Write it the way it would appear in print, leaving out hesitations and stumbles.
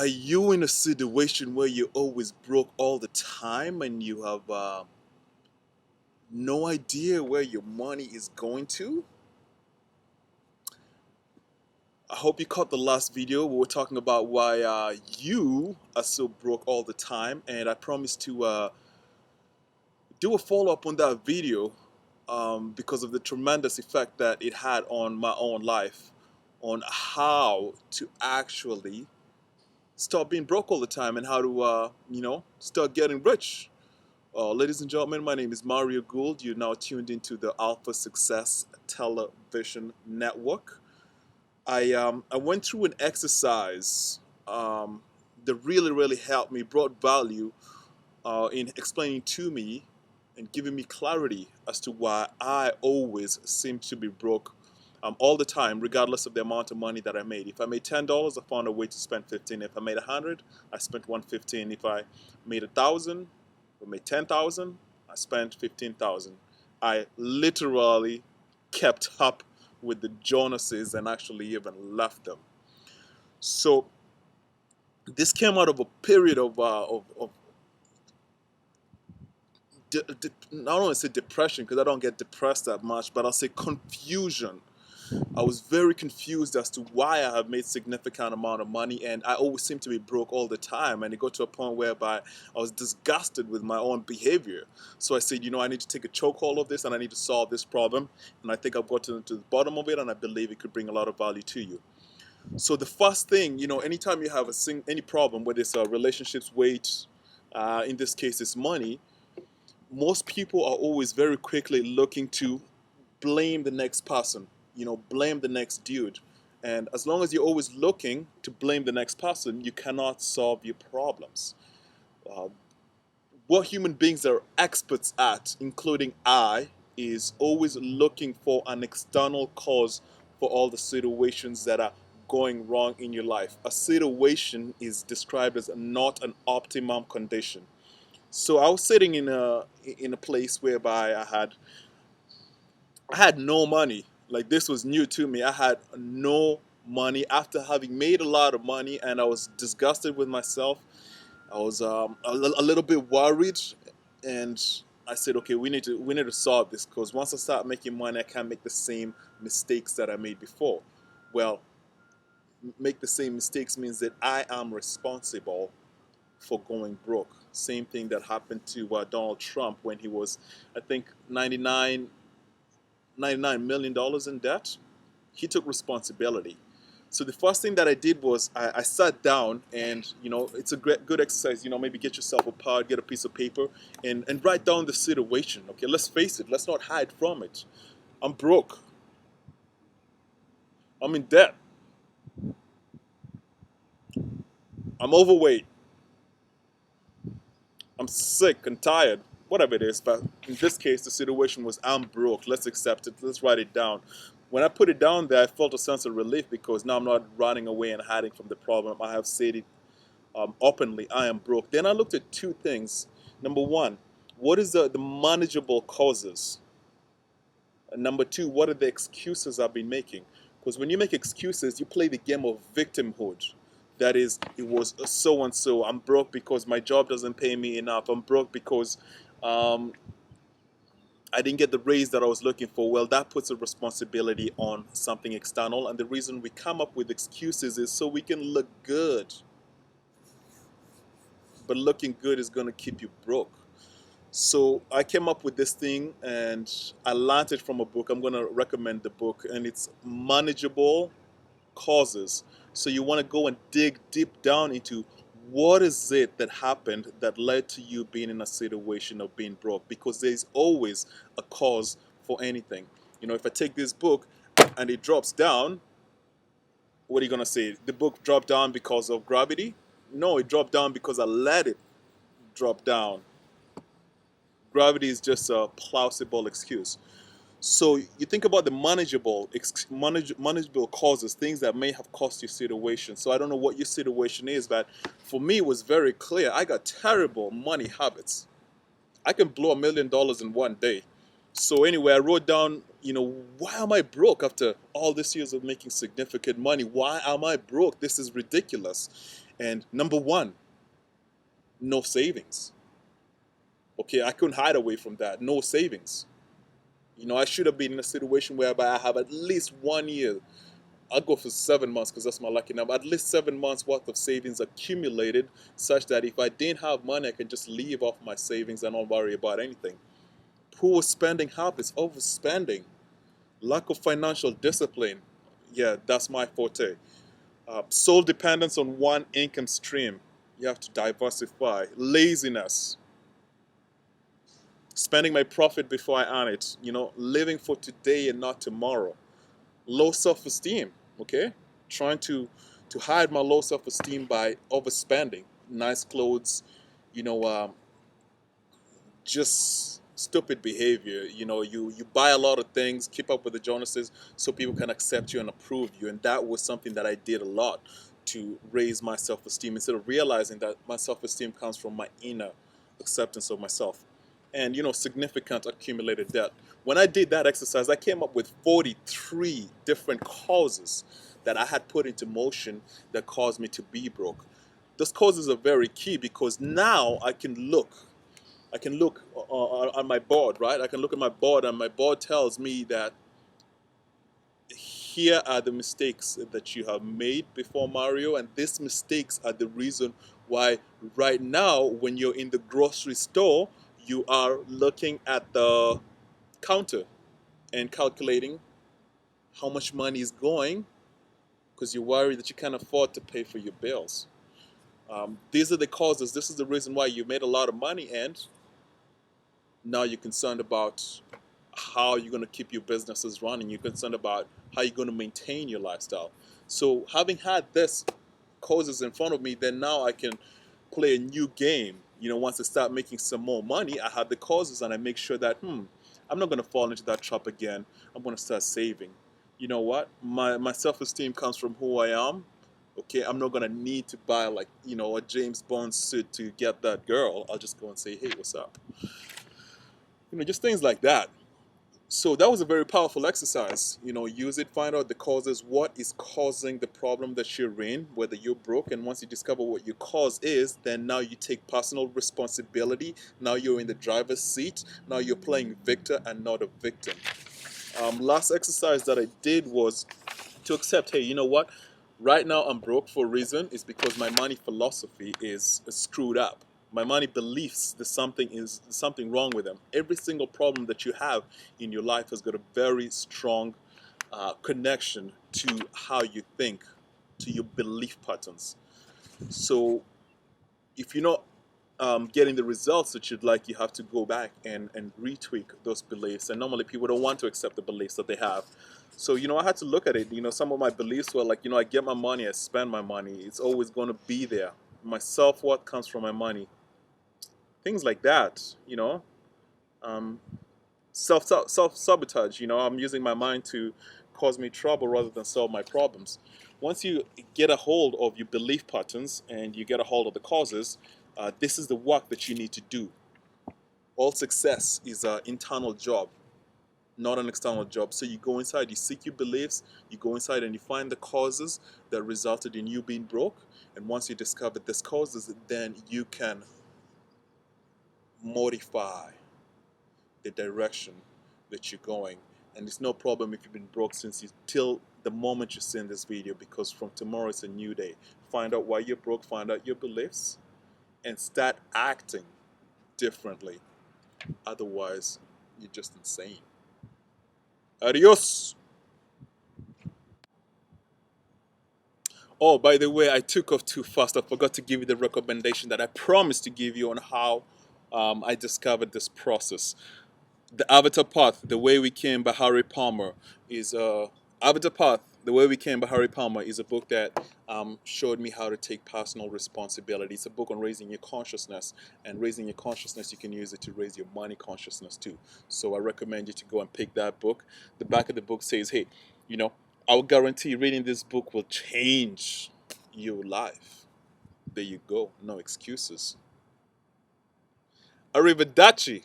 Are you in a situation where you're always broke all the time and you have no idea where your money is going to? I hope you caught the last video. We were talking about why you are so broke all the time, and I promised to do a follow up on that video because of the tremendous effect that it had on my own life, on how to actually stop being broke all the time and how to, start getting rich. Ladies and gentlemen, my name is Mario Gould. You're now tuned into the Alpha Success Television Network. I went through an exercise that really helped me, brought value in explaining to me and giving me clarity as to why I always seem to be broke all the time, regardless of the amount of money that I made. If I made $10, I found a way to spend 15. If I made 100, I spent 115. If I made 1,000, I made 10,000, I spent 15,000. I literally kept up with the Jonases and actually even left them. So this came out of a period of I don't want to say depression because I don't get depressed that much, but I'll say confusion. I was very confused as to why I have made significant amount of money and I always seem to be broke all the time, and it got to a point whereby I was disgusted with my own behavior. So I said, I need to take a chokehold of this and I need to solve this problem, and I think I've gotten to the bottom of it, and I believe it could bring a lot of value to you. So the first thing, anytime you have any problem, whether it's relationships, weight, in this case it's money, most people are always very quickly looking to blame the next person, blame the next dude. And as long as you're always looking to blame the next person, you cannot solve your problems. Uh, what human beings are experts at, including I, is always looking for an external cause for all the situations that are going wrong in your life. A situation is described as not an optimum condition. So I was sitting in a place whereby I had no money. Like, this was new to me. I had no money after having made a lot of money, and I was disgusted with myself. I was a little bit worried, and I said, okay, we need to solve this, because once I start making money, I can't make the same mistakes that I made before. Well, make the same mistakes means that I am responsible for going broke. Same thing that happened to Donald Trump when he was, I think, $99 million in debt. He took responsibility. So the first thing that I did was I sat down, and it's a good exercise. Maybe get yourself a pad, get a piece of paper, and write down the situation. Okay, let's face it. Let's not hide from it. I'm broke. I'm in debt. I'm overweight. I'm sick and tired. Whatever it is, but in this case, the situation was I'm broke. Let's accept it. Let's write it down. When I put it down there, I felt a sense of relief because now I'm not running away and hiding from the problem. I have said it openly. I am broke. Then I looked at two things. Number one, what is the manageable causes? And number two, what are the excuses I've been making? Because when you make excuses, you play the game of victimhood. That is, it was so and so. I'm broke because my job doesn't pay me enough. I'm broke because um, I didn't get the raise that I was looking for. Well, that puts a responsibility on something external. And the reason we come up with excuses is so we can look good. But looking good is going to keep you broke. So I came up with this thing, and I learned it from a book. I'm going to recommend the book, and it's Manageable Causes. So you want to go and dig deep down into what is it that happened that led to you being in a situation of being broke, because there's always a cause for anything. If I take this book and it drops down, what are you going to say? The book dropped down because of gravity? No, it dropped down because I let it drop down. Gravity is just a plausible excuse. So you think about the manageable causes, things that may have caused your situation. So I don't know what your situation is, but for me it was very clear. I got terrible money habits. I can blow $1 million in one day. So anyway, I wrote down, why am I broke after all these years of making significant money? Why am I broke? This is ridiculous. And number one, no savings. Okay, I couldn't hide away from that. No savings. I should have been in a situation whereby I have at least 1 year. I'll go for 7 months because that's my lucky number. At least 7 months worth of savings accumulated, such that if I didn't have money, I can just leave off my savings and not worry about anything. Poor spending habits, overspending, lack of financial discipline. Yeah, that's my forte. Sole dependence on one income stream. You have to diversify. Laziness. Spending my profit before I earn it. Living for today and not tomorrow. Low self-esteem. Okay, trying to hide my low self-esteem by overspending. Nice clothes. You know, just stupid behavior. You buy a lot of things, keep up with the Jonases, so people can accept you and approve you. And that was something that I did a lot to raise my self-esteem, instead of realizing that my self-esteem comes from my inner acceptance of myself. And significant accumulated debt. When I did that exercise, I came up with 43 different causes that I had put into motion that caused me to be broke. Those causes are very key, because now I can look on my board, right? I can look at my board, and my board tells me that here are the mistakes that you have made before, Mario, and these mistakes are the reason why right now, when you're in the grocery store, you are looking at the counter and calculating how much money is going, because you're worried that you can't afford to pay for your bills. These are the causes. This is the reason why you made a lot of money, and now you're concerned about how you're going to keep your businesses running. You're concerned about how you're going to maintain your lifestyle. So having had this causes in front of me, then now I can play a new game. Once I start making some more money, I have the causes, and I make sure that I'm not going to fall into that trap again. I'm going to start saving. You know what? My self-esteem comes from who I am. Okay, I'm not going to need to buy a James Bond suit to get that girl. I'll just go and say, hey, what's up? Just things like that. So that was a very powerful exercise. Use it, find out the causes, what is causing the problem that you're in, whether you're broke. And once you discover what your cause is, then now you take personal responsibility. Now you're in the driver's seat. Now you're playing victor and not a victim. Last exercise that I did was to accept, hey, you know what? Right now I'm broke for a reason. It's because my money philosophy is screwed up. My money beliefs, there's something wrong with them. Every single problem that you have in your life has got a very strong connection to how you think, to your belief patterns. So if you're not getting the results that you'd like, you have to go back and retweak those beliefs. And normally people don't want to accept the beliefs that they have. So, I had to look at it. Some of my beliefs were like, I get my money, I spend my money. It's always going to be there. My self-worth comes from my money. Things like that, um, self-sabotage. I'm using my mind to cause me trouble rather than solve my problems. Once you get a hold of your belief patterns and you get a hold of the causes, this is the work that you need to do. All success is an internal job, not an external job. So you go inside, you seek your beliefs, you go inside and you find the causes that resulted in you being broke. And once you discover these causes, then you can modify the direction that you're going. And it's no problem if you've been broke till the moment you see in this video, because from tomorrow it's a new day. Find out why you're broke, find out your beliefs, and start acting differently. Otherwise, you're just insane. Adios. Oh, by the way, I took off too fast. I forgot to give you the recommendation that I promised to give you on how I discovered this process. The Avatar Path, The Way We Came by Harry Palmer is Avatar Path, The Way We Came by Harry Palmer is a book that showed me how to take personal responsibility. It's a book on raising your consciousness, and raising your consciousness, you can use it to raise your money consciousness too. So I recommend you to go and pick that book. The back of the book says, hey, I'll guarantee reading this book will change your life. There you go. No excuses. Arrivederci.